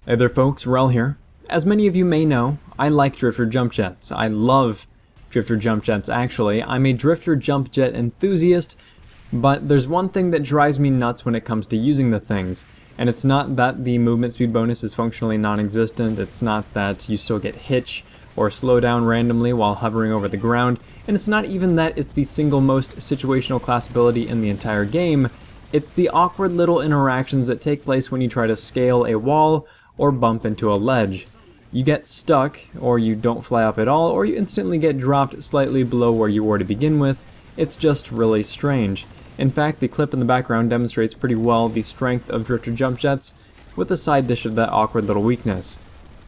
Hey there folks, Wrel here. As many of you may know, I like drifter jump jets. I love drifter jump jets actually. I'm a drifter jump jet enthusiast, but there's one thing that drives me nuts when it comes to using the things. And it's not that the movement speed bonus is functionally non-existent, it's not that you still get hitch or slow down randomly while hovering over the ground, and it's not even that it's the single most situational class ability in the entire game. It's the awkward little interactions that take place when you try to scale a wall or bump into a ledge. You get stuck, or you don't fly up at all, or you instantly get dropped slightly below where you were to begin with. It's just really strange. In fact, the clip in the background demonstrates pretty well the strength of drifter jump jets, with a side dish of that awkward little weakness.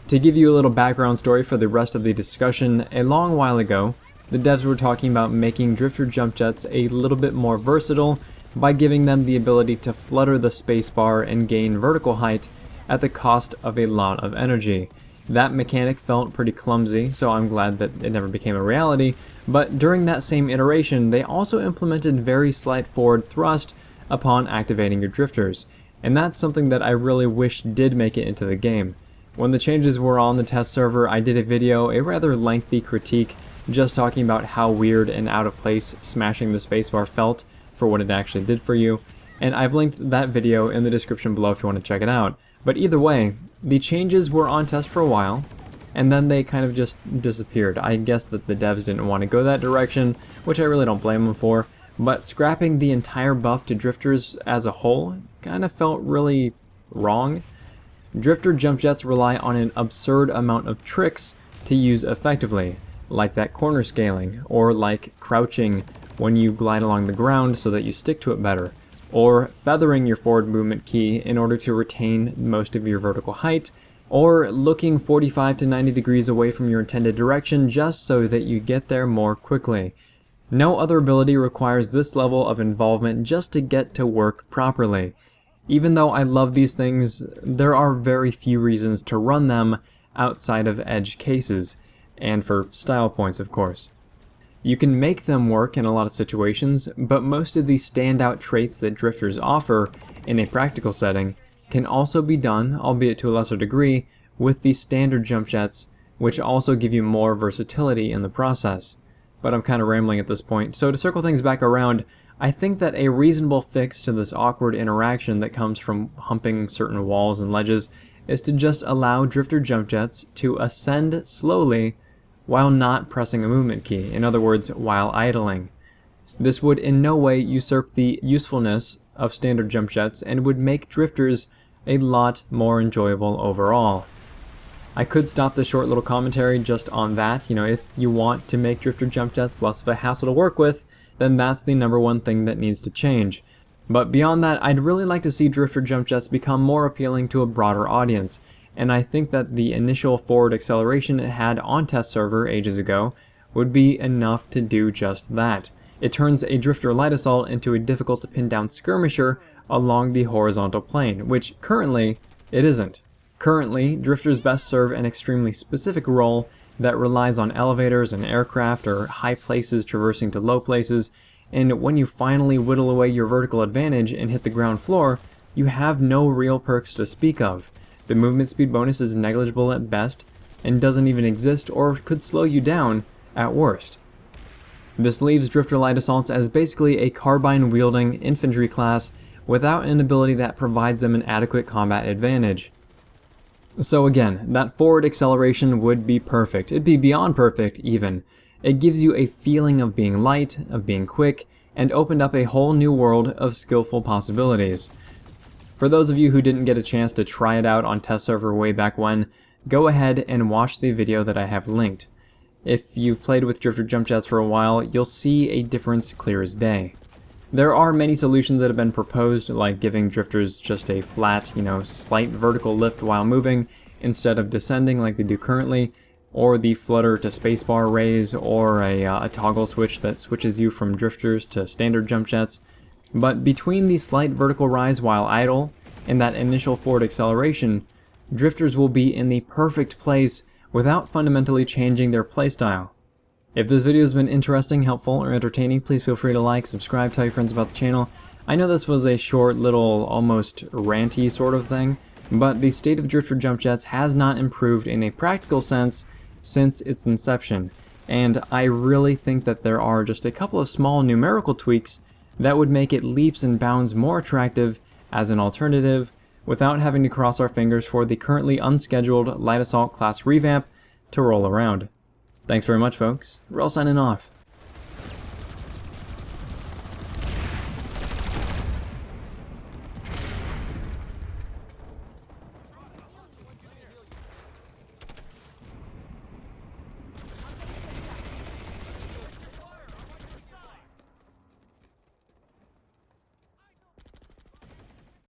To give you a little background story for the rest of the discussion, a long while ago, the devs were talking about making drifter jump jets a little bit more versatile by giving them the ability to flutter the spacebar and gain vertical height at the cost of a lot of energy. That mechanic felt pretty clumsy, so I'm glad that it never became a reality, but during that same iteration, they also implemented very slight forward thrust upon activating your drifters, and that's something that I really wish did make it into the game. When the changes were on the test server, I did a video, a rather lengthy critique, just talking about how weird and out of place smashing the spacebar felt for what it actually did for you, and I've linked that video in the description below if you want to check it out. But either way, the changes were on test for a while, and then they kind of just disappeared. I guess that the devs didn't want to go that direction, which I really don't blame them for, but scrapping the entire buff to drifters as a whole kind of felt really wrong. Drifter jump jets rely on an absurd amount of tricks to use effectively, like that corner scaling, or like crouching when you glide along the ground so that you stick to it better, or feathering your forward movement key in order to retain most of your vertical height, or looking 45 to 90 degrees away from your intended direction just so that you get there more quickly. No other ability requires this level of involvement just to get to work properly. Even though I love these things, there are very few reasons to run them outside of edge cases, and for style points of course. You can make them work in a lot of situations, but most of the standout traits that drifters offer in a practical setting can also be done, albeit to a lesser degree, with the standard jump jets, which also give you more versatility in the process. But I'm kind of rambling at this point, so to circle things back around, I think that a reasonable fix to this awkward interaction that comes from humping certain walls and ledges is to just allow drifter jump jets to ascend slowly while not pressing a movement key, in other words, while idling. This would in no way usurp the usefulness of standard jump jets and would make drifters a lot more enjoyable overall. I could stop this short little commentary just on that. If you want to make drifter jump jets less of a hassle to work with, then that's the number one thing that needs to change. But beyond that, I'd really like to see drifter jump jets become more appealing to a broader audience. And I think that the initial forward acceleration it had on test server ages ago would be enough to do just that. It turns a drifter light assault into a difficult to pin down skirmisher along the horizontal plane, which currently it isn't. Currently, drifters best serve an extremely specific role that relies on elevators and aircraft or high places traversing to low places, and when you finally whittle away your vertical advantage and hit the ground floor, you have no real perks to speak of. The movement speed bonus is negligible at best, and doesn't even exist or could slow you down at worst. This leaves drifter light assaults as basically a carbine-wielding infantry class without an ability that provides them an adequate combat advantage. So again, that forward acceleration would be perfect. It'd be beyond perfect, even. It gives you a feeling of being light, of being quick, and opened up a whole new world of skillful possibilities. For those of you who didn't get a chance to try it out on test server way back when, go ahead and watch the video that I have linked. If you've played with drifter jump jets for a while, you'll see a difference clear as day. There are many solutions that have been proposed, like giving drifters just a flat, slight vertical lift while moving instead of descending like they do currently, or the flutter to spacebar raise, or a toggle switch that switches you from drifters to standard jump jets. But between the slight vertical rise while idle and that initial forward acceleration, drifters will be in the perfect place without fundamentally changing their playstyle. If this video has been interesting, helpful, or entertaining, please feel free to like, subscribe, tell your friends about the channel. I know this was a short little, almost ranty sort of thing, but the state of drifter jump jets has not improved in a practical sense since its inception, and I really think that there are just a couple of small numerical tweaks that would make it leaps and bounds more attractive as an alternative without having to cross our fingers for the currently unscheduled Light Assault class revamp to roll around. Thanks very much, folks. Wrel signing off.